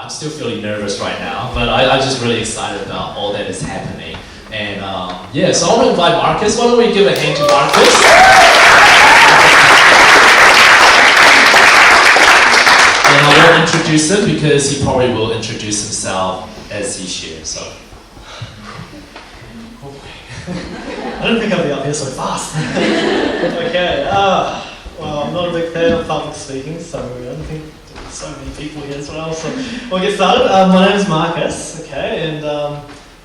I'm still feeling nervous right now, but I'm just really excited about all that is happening. And yeah, so I want to invite Marcus. Why don't we give a hand to Marcus? And I won't introduce him because he probably will introduce himself as he shares. So. I didn't think I'd be up here so fast. Okay, well, I'm not a big fan of public speaking, so I don't think there's so many people here as well, so we'll get started. My name is Marcus, okay, and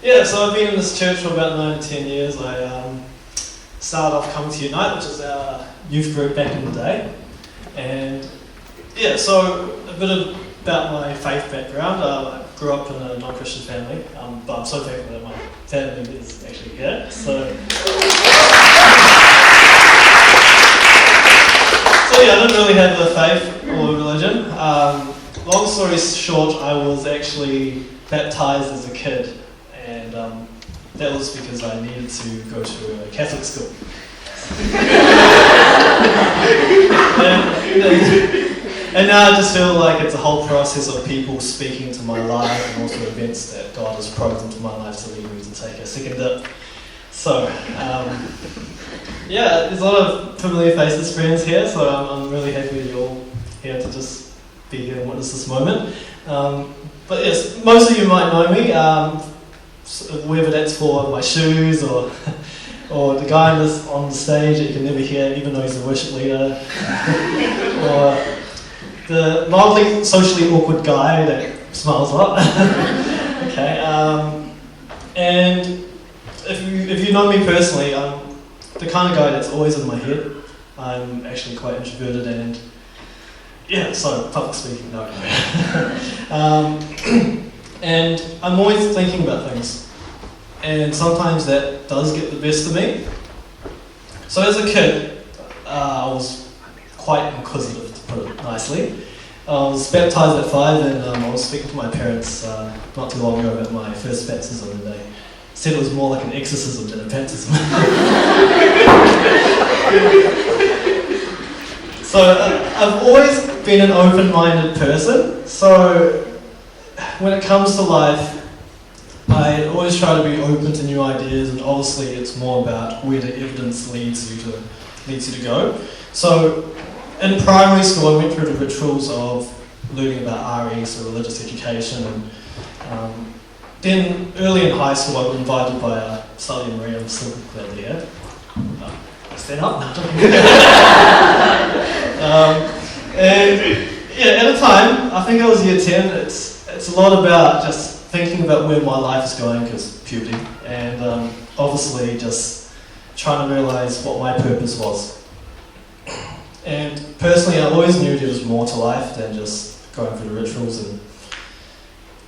yeah, so I've been in this church for about 9 to 10 years. I started off coming to Unite, which is our youth group back in the day, and yeah, so a bit about my faith background. I grew up in a non-Christian family, but I'm so thankful that my family is actually here. So yeah, I didn't really have the faith or religion. Long story short, I was actually baptised as a kid, and that was because I needed to go to a Catholic school. And now I just feel like it's a whole process of people speaking to my life and also events that God has probed into my life to lead me to take a second dip. So, yeah, there's a lot of familiar faces, friends here, so I'm really happy that you're all here to just be here and witness this moment. But yes, most of you might know me, whether that's for my shoes or the guy on the stage that you can never hear even though he's a worship leader, or the mildly socially awkward guy that smiles a lot. Okay, and if you know me personally, I'm the kind of guy that's always in my head. I'm actually quite introverted and yeah, so public speaking, no. And I'm always thinking about things, and sometimes that does get the best of me. So as a kid, I was quite inquisitive, to put it nicely. I was baptised at 5, and I was speaking to my parents not too long ago about my first baptism, and they said it was more like an exorcism than a baptism. So I've always been an open-minded person, so when it comes to life, I always try to be open to new ideas, and obviously it's more about where the evidence leads you to go. So in primary school, I went through the rituals of learning about RE, so religious education, and then early in high school I was invited by Sally and Maria, I'm so glad they're here. Stand up? And yeah, at the time, I think I was year 10, it's a lot about just thinking about where my life is going, because puberty, and obviously just trying to realise what my purpose was. And personally, I always knew there was more to life than just going through the rituals, and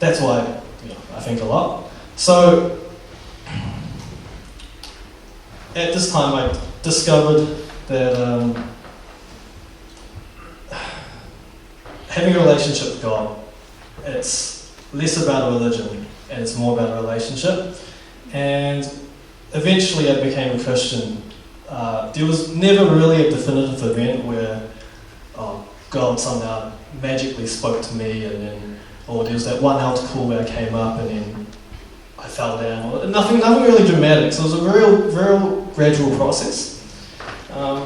that's why I think a lot. So at this time, I discovered that having a relationship with God, it's less about a religion and it's more about a relationship. And eventually I became a Christian. There was never really a definitive event where God somehow magically spoke to me, and then, or there was that one altar call where I came up and then I fell down. Or nothing really dramatic. So it was a real gradual process.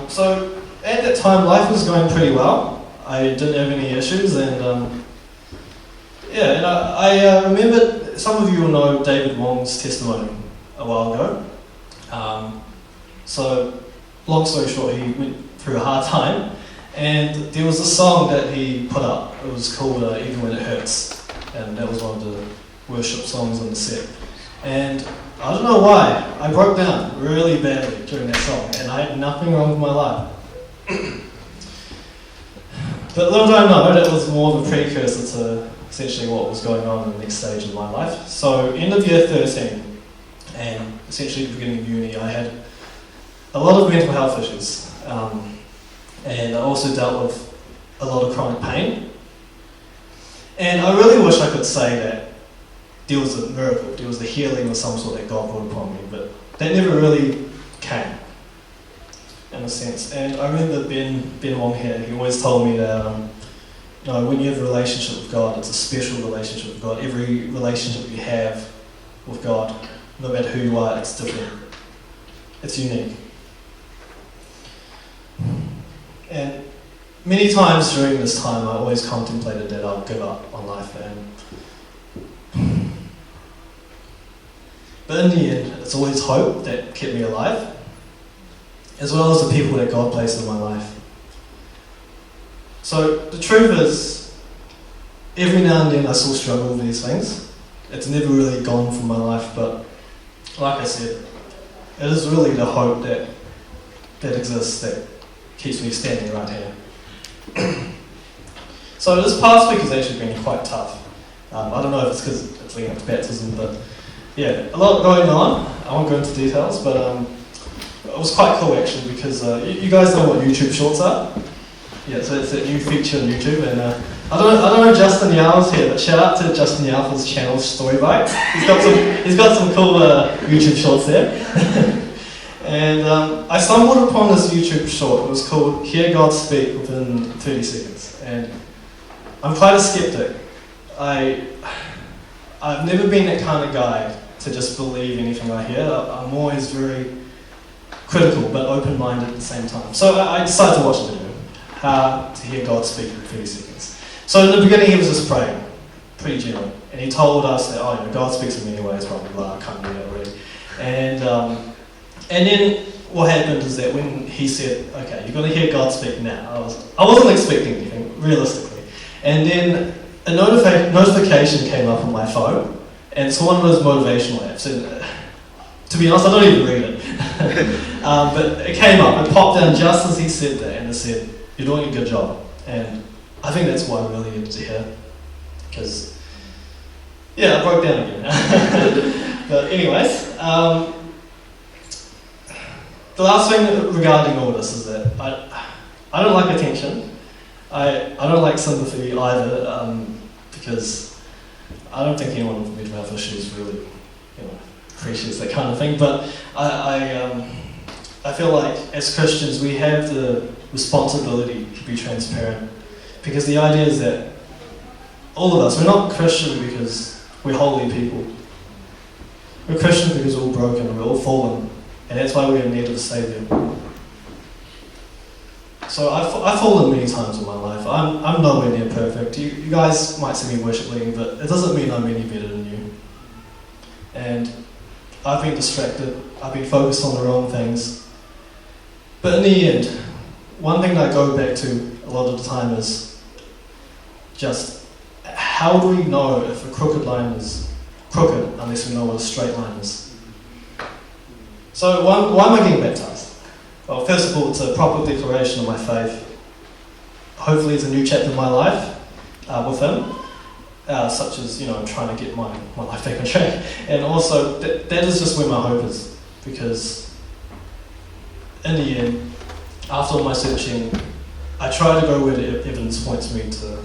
So at that time, life was going pretty well. I didn't have any issues, and yeah, and I remember, some of you will know David Leung's testimony a while ago. So long story short, he went through a hard time, and there was a song that he put up. It was called Even When It Hurts, and that was one of the worship songs on the set. And I don't know why, I broke down really badly during that song, and I had nothing wrong with my life. But little did I know, that was more of a precursor to essentially what was going on in the next stage of my life. So end of year 13, and essentially the beginning of uni, I had a lot of mental health issues, and I also dealt with a lot of chronic pain. And I really wish I could say that there was a miracle, there was a healing of some sort that God brought upon me, but that never really came, in a sense. And I remember Ben Wong here, he always told me that No, when you have a relationship with God, it's a special relationship with God. Every relationship you have with God, no matter who you are, it's different. It's unique. And many times during this time, I always contemplated that I'll give up on life. But in the end, it's always hope that kept me alive, as well as the people that God placed in my life. So the truth is, every now and then I still struggle with these things. It's never really gone from my life, but like I said, it is really the hope that exists that keeps me standing right here. So this past week has actually been quite tough. I don't know if it's because it's leading up to baptism, but yeah, a lot going on. I won't go into details, but it was quite cool actually because you guys know what YouTube Shorts are? Yeah, so it's a new feature on YouTube, and I don't know Justin Yow's here, but shout out to Justin Yow for his channel Story Bites. He's got some cool YouTube Shorts there. And I stumbled upon this YouTube short. It was called "Hear God Speak Within 30 Seconds," and I'm quite a skeptic. I've never been that kind of guy to just believe anything I hear. I'm always very critical but open-minded at the same time. So I decided to watch the video, how to hear God speak in 30 seconds. So in the beginning he was just praying, pretty general, and he told us that God speaks in many ways, blah blah blah. I can't read it already. And then what happened is that when he said, "Okay, you're going to hear God speak now," I wasn't expecting anything realistically, and then a notification came up on my phone. And it's one of those motivational apps, and to be honest, I don't even read it. But it came up, it popped down just as he said that, and it said, "You're doing a good job." And I think that's what I really needed to hear, because, yeah, I broke down again. But anyways, the last thing regarding all this is that I don't like attention. I don't like sympathy either, because I don't think anyone with mental health issues really, appreciates that kind of thing. But I feel like as Christians we have the responsibility to be transparent, because the idea is that all of us, we're not Christian because we're holy people. We're Christian because we're all broken, we're all fallen, and that's why we're in need of a saviour. So I've fallen many times in my life. I'm nowhere near perfect. You guys might see me worship leading, but it doesn't mean I'm any better than you. And I've been distracted. I've been focused on the wrong things. But in the end, one thing that I go back to a lot of the time is just how do we know if a crooked line is crooked unless we know what a straight line is? So why am I getting baptized? Well, first of all, it's a proper declaration of my faith. Hopefully it's a new chapter in my life with him, such as, I'm trying to get my life back on track. And also, that is just where my hope is, because in the end, after all my searching, I try to go where the evidence points me to,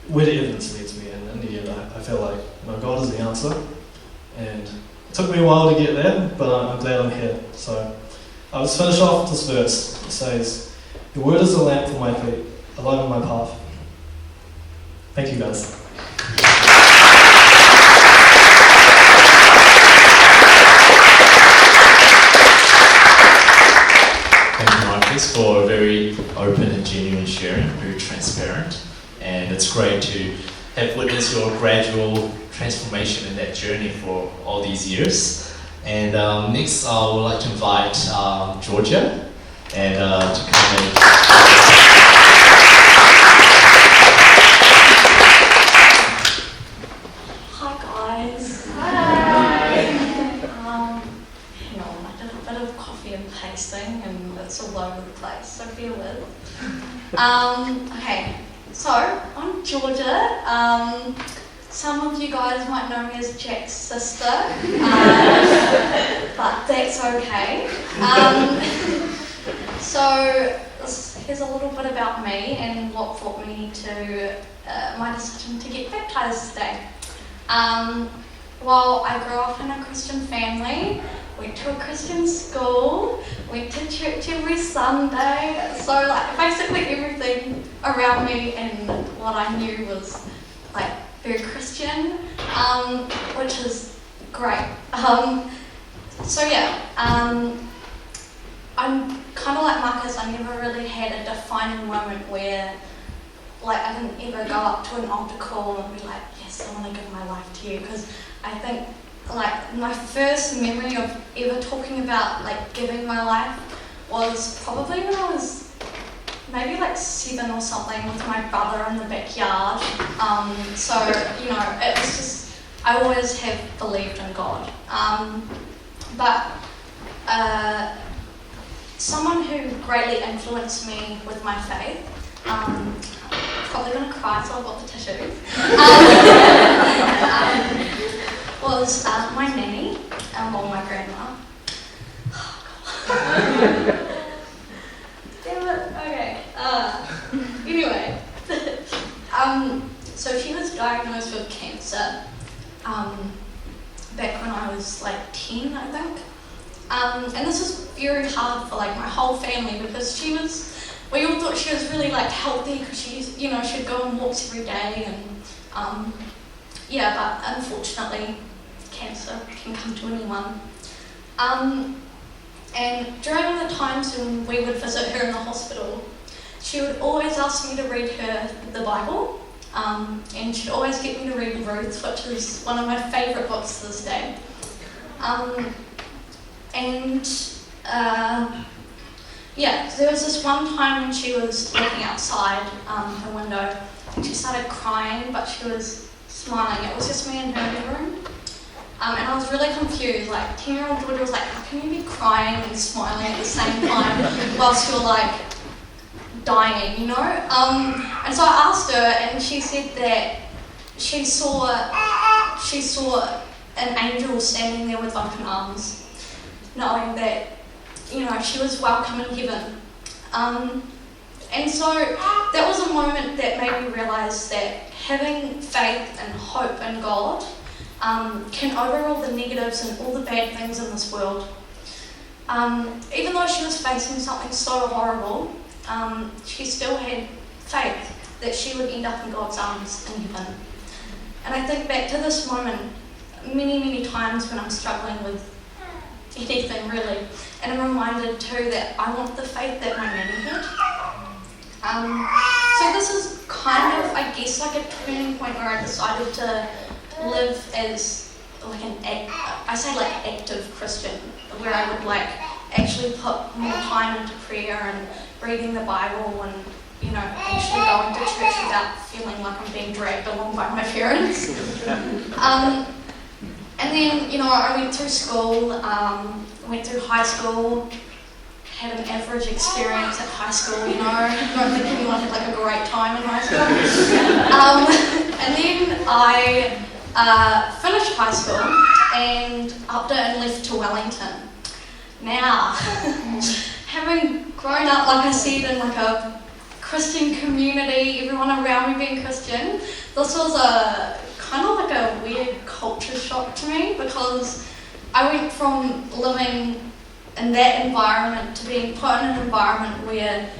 where the evidence leads me, and in the end, I feel like God is the answer. And it took me a while to get there, but I'm glad I'm here. So I'll just finish off with this verse. It says, "Your word is a lamp for my feet, a light on my path." Thank you, guys. Thank you, Marcus, for a very open and genuine sharing, very transparent. And it's great to have witnessed your gradual transformation in that journey for all these years. And next, I would like to invite Georgia and to come in. Hi guys. Hi. Hang on, I did a bit of copy and pasting, and it's all over the place. So bear with. Okay. So I'm Georgia. Some of you guys might know me as Jack's sister, but that's okay. So here's a little bit about me and what brought me to my decision to get baptised today. Well, I grew up in a Christian family, went to a Christian school, went to church every Sunday. So like basically everything around me and what I knew was like very Christian, which is great. So yeah, I'm kind of like Marcus. I never really had a defining moment where like I didn't ever go up to an altar call and be like, yes, I want to give my life to you, because I think like my first memory of ever talking about like giving my life was probably when I was maybe like 7 or something with my brother in the backyard. So you know, it was just, I always have believed in God. But someone who greatly influenced me with my faith, probably going to cry, so I've got the tissues, was my nanny, or my grandma. Damn it, okay. Anyway, so she was diagnosed with cancer back when I was like 10, I think. And this was very hard for like my whole family, because we all thought she was really like healthy, because she'd go on walks every day, and yeah, but unfortunately cancer can come to anyone. And during the times when we would visit her in the hospital, she would always ask me to read her the Bible, and she'd always get me to read Ruth, which is one of my favourite books to this day. Yeah, there was this one time when she was looking outside her window, and she started crying, but she was smiling. It was just me and her in the room. And I was really confused, like 10-year-old Georgia was like, how can you be crying and smiling at the same time whilst you're like dying, you know? And so I asked her, and she said that she saw an angel standing there with open arms, knowing that, you know, she was welcome in heaven. And so that was a moment that made me realise that having faith and hope in God can overrule the negatives and all the bad things in this world. Even though she was facing something so horrible, she still had faith that she would end up in God's arms in heaven. And I think back to this moment many, many times when I'm struggling with anything really, and I'm reminded too that I want the faith that my nanny had. So this is kind of, I guess, like a turning point where I decided to live as like active Christian, where I would like actually put more time into prayer and reading the Bible, and you know, actually going to church without feeling like I'm being dragged along by my parents. And then, you know, I went through school, went through high school, had an average experience at high school, you know. I don't think anyone had like a great time in high school. And then I finished high school and upped it and left to Wellington. Now, having grown up, like I said, in like a Christian community, everyone around me being Christian, this was a kind of like a weird culture shock to me, because I went from living in that environment to being put in an environment where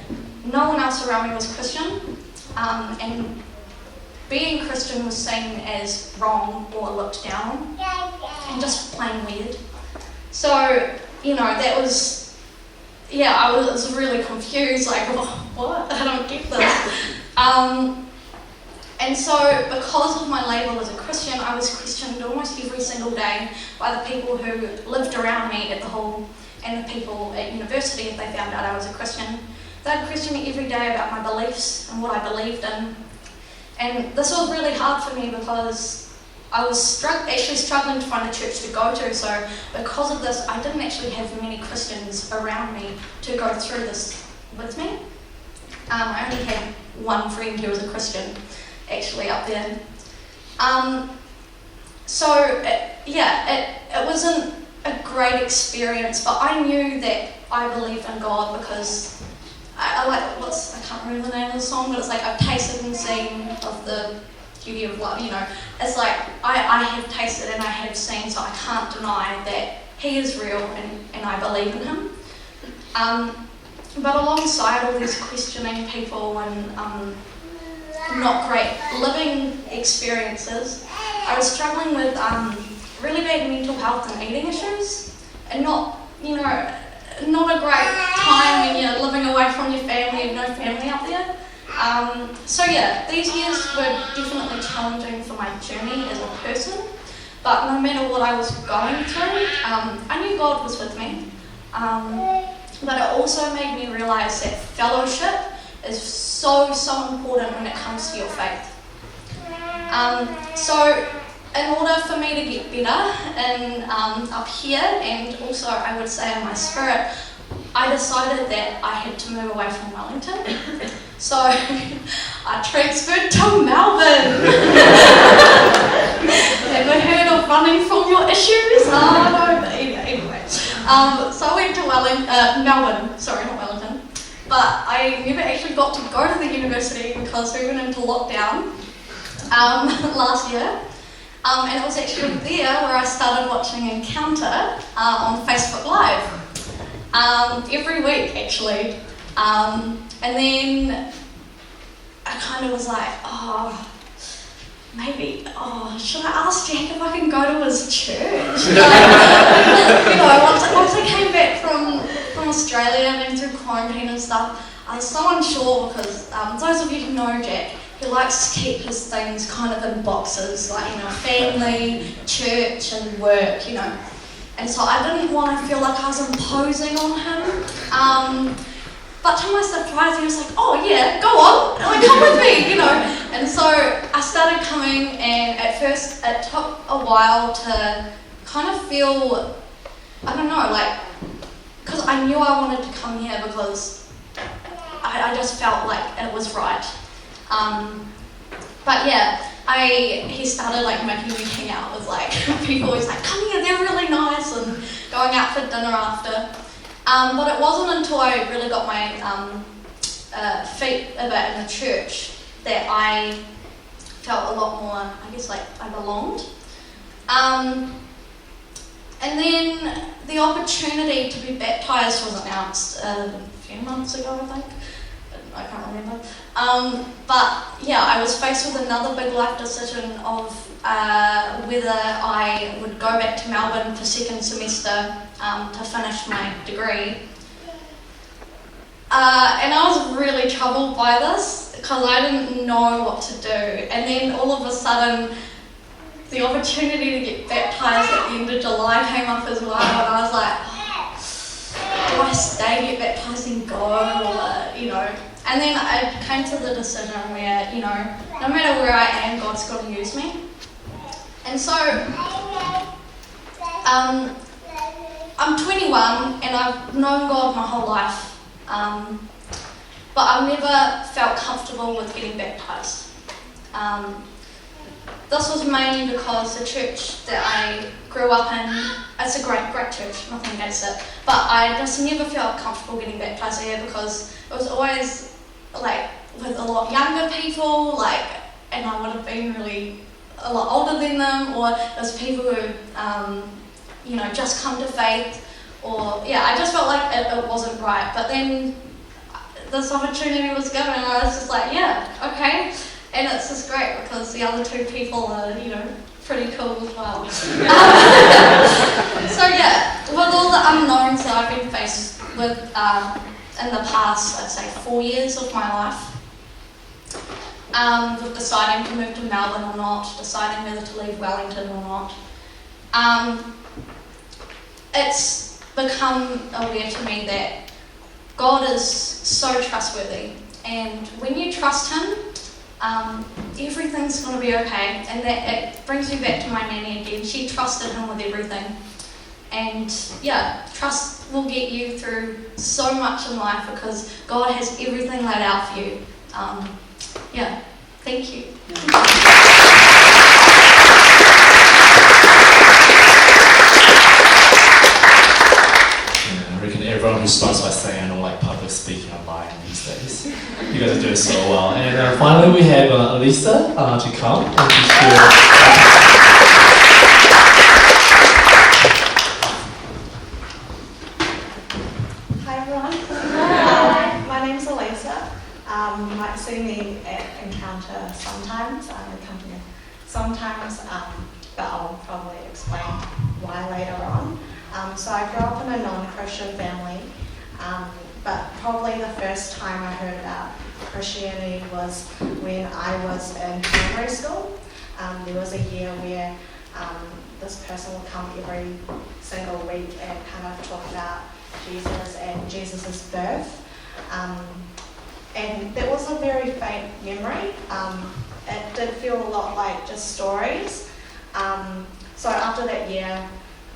no one else around me was Christian, and being Christian was seen as wrong or looked down on, and just plain weird. So, you know, that was, yeah, I was really confused, like, what? I don't get this. And so, because of my label as a Christian, I was questioned almost every single day by the people who lived around me at the hall, and the people at university if they found out I was a Christian. They'd question me every day about my beliefs and what I believed in. And this was really hard for me, because I was actually struggling to find a church to go to. So because of this, I didn't actually have many Christians around me to go through this with me. I only had one friend who was a Christian actually up there. It wasn't a great experience, but I knew that I believed in God, because I can't remember the name of the song, but it's like, I've tasted and seen of the beauty of love, you know. It's like, I have tasted and I have seen, so I can't deny that he is real and I believe in him. But alongside all these questioning people and not great living experiences, I was struggling with really bad mental health and eating issues, and not a great time when you're living away from your family and no family up there. So yeah, these years were definitely challenging for my journey as a person, but no matter what I was going through, I knew God was with me. But it also made me realise that fellowship is so important when it comes to your faith. So in order for me to get better and up here, and also I would say in my spirit, I decided that I had to move away from Wellington. So I transferred to Melbourne. Ever heard of running from your issues? Oh no, but anyway. So I went to Melbourne, sorry, not Wellington. But I never actually got to go to the university because we went into lockdown last year. And it was actually there where I started watching Encounter on Facebook Live. Every week, actually. And then I kind of was like, should I ask Jack if I can go to his church? Once I came back from Australia and through quarantine and stuff, I was so unsure because those of you who know Jack, he likes to keep his things kind of in boxes, like, family, church and work, And so I didn't want to feel like I was imposing on him. But to my surprise, he was like, oh yeah, go on, come with me, And so I started coming, and at first it took a while to kind of feel, because I knew I wanted to come here because I just felt like it was right. But yeah, he started making me hang out with people. He's like, come here, they're really nice, and going out for dinner after. But it wasn't until I really got my feet a bit in the church that I felt a lot more, I belonged. And then the opportunity to be baptised was announced a few months ago, I think. I can't remember. But yeah, I was faced with another big life decision of whether I would go back to Melbourne for second semester to finish my degree. And I was really troubled by this because I didn't know what to do. And then all of a sudden, the opportunity to get baptised at the end of July came up as well, and I was like, do I stay, get baptised and go, or, And then I came to the decision where, no matter where I am, God's got to use me. And so, I'm 21 and I've known God my whole life, but I've never felt comfortable with getting baptised. This was mainly because the church that I grew up in, it's a great church, nothing against it, but I just never felt comfortable getting baptised here because it was always with a lot younger people, and I would have been really a lot older than them, or there's people who, just come to faith, or, I just felt like it wasn't right. But then this opportunity was given, and I was just like, yeah, okay. And it's just great because the other two people are, pretty cool as well. So yeah, with all the unknowns that I've been faced with in the past, I'd say 4 years of my life, with deciding to move to Melbourne or not, deciding whether to leave Wellington or not, it's become aware to me that God is so trustworthy, and when you trust Him, everything's going to be okay. And that it brings me back to my nanny again. She trusted Him with everything, and trust will get you through so much in life because God has everything laid out for you. Thank you. I reckon everyone who starts by saying, I don't like public speaking online these days. You guys are doing so well. And finally, we have Alisa to come and to share. times, but I'll probably explain why later on. So I grew up in a non-Christian family, but probably the first time I heard about Christianity was when I was in primary school. There was a year where this person would come every single week and kind of talk about Jesus and Jesus' birth. And that was a very faint memory. It did feel a lot like just stories. So after that year,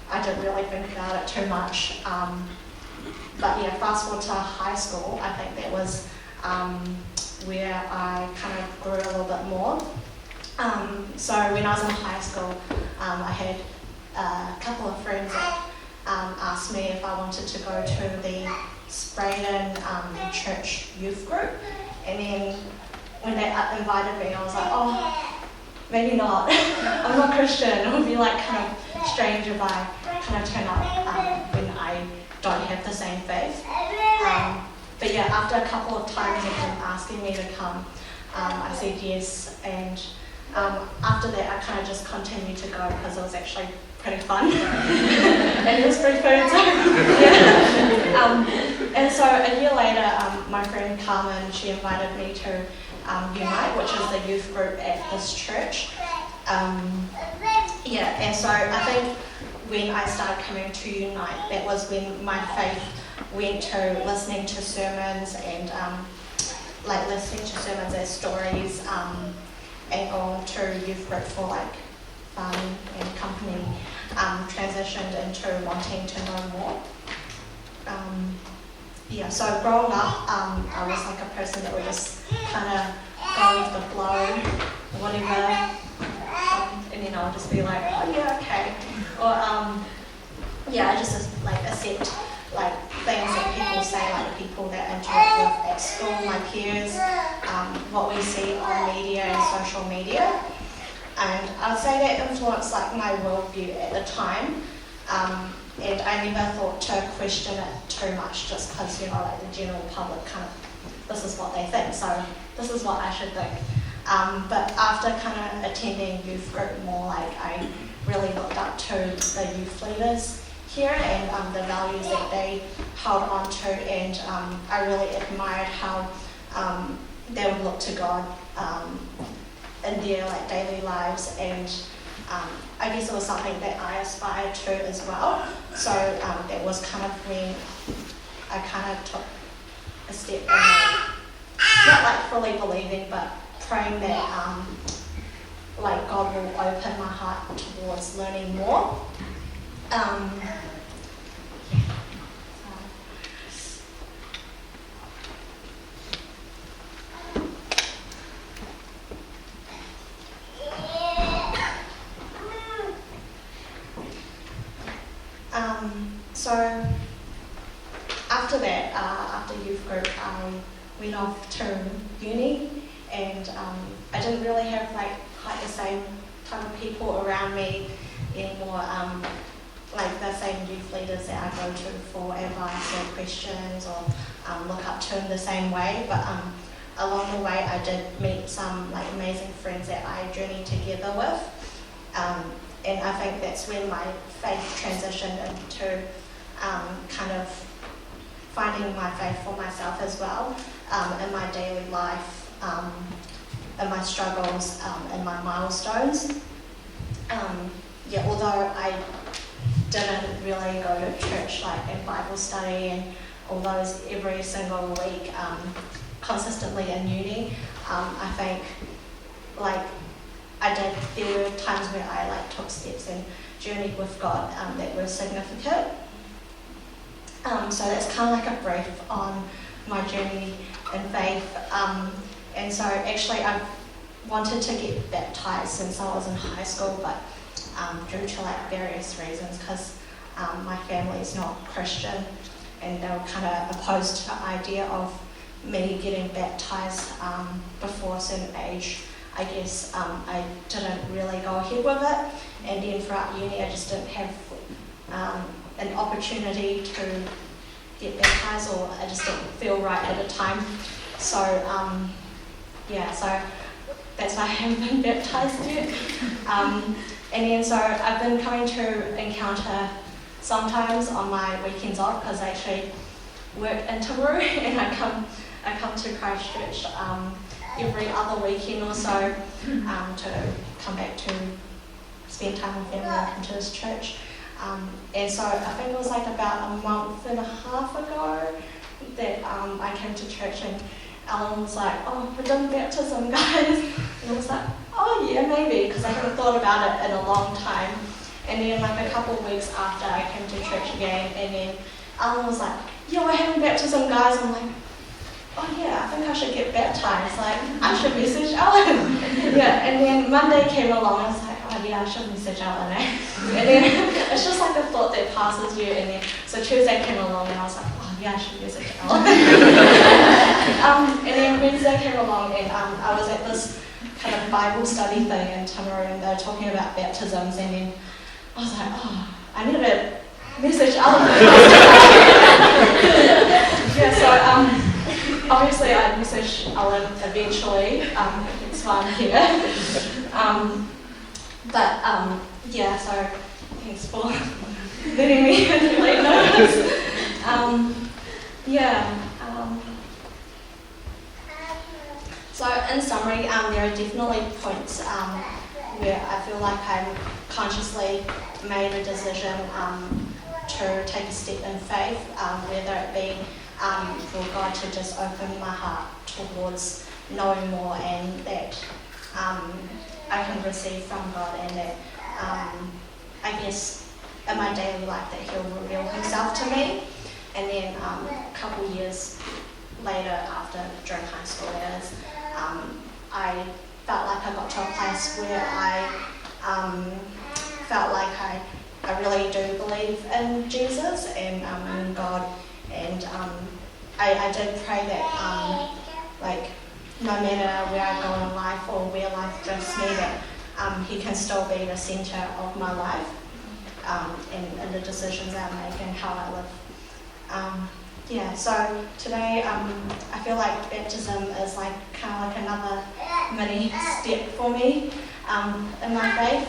I didn't really think about it too much. But yeah, fast forward to high school, I think that was where I kind of grew a little bit more. So when I was in high school, I had a couple of friends that asked me if I wanted to go to the Spraydon church youth group. And then when they invited me, I was like, oh, maybe not. I'm not Christian. It would be like kind of strange if I kind of turn up when I don't have the same faith. But yeah, after a couple of times of them asking me to come, I said yes. And after that, I kind of just continued to go because it was actually pretty fun. And it was free food, so yeah. And so a year later, my friend Carmen, she invited me to Unite, which is the youth group at this church. Yeah, and so I think when I started coming to Unite, that was when my faith went to listening to sermons and like listening to sermons as stories and going to youth group for like fun and company, transitioned into wanting to know more. Yeah, so growing up, I was like a person that would just kind of go with the flow, whatever, and then I would just be like, oh yeah, okay. Or yeah, I just like accept like things that people say, like the people that I interact with at school, my peers, what we see on media and social media. And I'd say that influenced like my worldview at the time. And I never thought to question it too much just because, you know, like the general public kind of, this is what they think, so this is what I should think. But after kind of attending youth group more, like I really looked up to the youth leaders here and the values that they held on to, and I really admired how they would look to God in their like daily lives, and I guess it was something that I aspired to as well. So that was kind of when I kind of took a step in, not like fully believing, but praying that like God will open my heart towards learning more. So after that, after youth group, I went off to uni, and I didn't really have like quite the same type of people around me anymore, like the same youth leaders that I go to for advice or questions or look up to in the same way. But along the way, I did meet some like amazing friends that I journeyed together with. And I think that's when my faith transitioned into kind of finding my faith for myself as well, in my daily life, in my struggles, in my milestones. Yeah, although I didn't really go to church like in Bible study and all those every single week consistently in uni, I think like there were times where I like took steps and journeyed with God that were significant. So that's kind of like a brief on my journey in faith. And so actually I've wanted to get baptized since I was in high school, but due to like various reasons, because my family is not Christian and they were kind of opposed to the idea of me getting baptized before a certain age. I guess I didn't really go ahead with it, and then throughout uni I just didn't have an opportunity to get baptized, or I just didn't feel right at the time. So yeah, so that's why I haven't been baptised yet. And then so I've been coming to Encounter sometimes on my weekends off because I actually work in Timaru and I come to Christchurch every other weekend or so to come back to spend time with family and come to this church. And so I think it was like about a month and a half ago that I came to church and Alan was like, oh, we're doing baptism, guys. And I was like, oh yeah, maybe, because I hadn't thought about it in a long time. And then like a couple of weeks after I came to church again, and then Alan was like, yeah, we're having baptism, guys. I'm like, oh yeah, I think I should get baptized. Like, I should message Alan. Yeah, and then Monday came along, and I was like, oh yeah, I should message Alan, eh? And then it's just like a thought that passes you, and then, so Tuesday came along, and I was like, oh yeah, I should message Alan. And then Wednesday came along, and I was at this kind of Bible study thing in Timaru, and they were talking about baptisms, and then I was like, oh, I need to message Alan. Yeah, so obviously I messaged Alan eventually, that's why I'm here. Yeah, so thanks for letting me late notice. So in summary, there are definitely points where I feel like I'm consciously made a decision to take a step in faith, whether it be for God to just open my heart towards knowing more and that I can receive from God, and that I guess in my daily life that He'll reveal Himself to me. And then a couple years later, during high school, I felt like I got to a place where I felt like I really do believe in Jesus and in God, and I did pray that like no matter where I go in life or where life drifts me, that He can still be the centre of my life, and the decisions I make and how I live. So today I feel like baptism is like kind of like another mini step for me in my faith.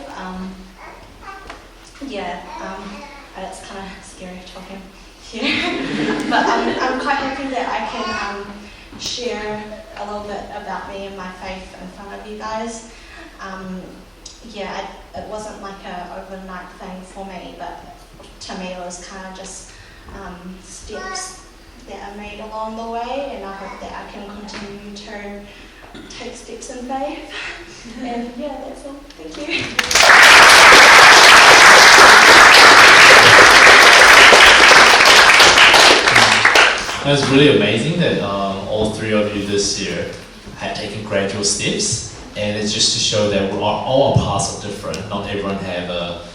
It's kind of scary talking here, but I'm quite happy that I can share a little bit about me and my faith in front of you guys. It wasn't like an overnight thing for me, but to me it was kind of just steps that are made along the way, and I hope that I can continue to take steps in faith. And that's all. Thank you. It was really amazing that all three of you this year had taken gradual steps, and it's just to show that we're all our paths are different. Not everyone have a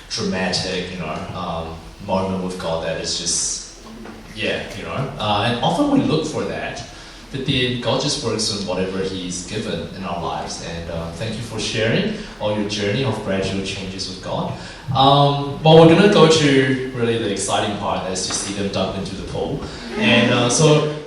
dramatic, moment with God that is just, and often we look for that, but then God just works on whatever He's given in our lives. And thank you for sharing all your journey of gradual changes with God. We're going to go to really the exciting part, as to see them dunk into the pool. And so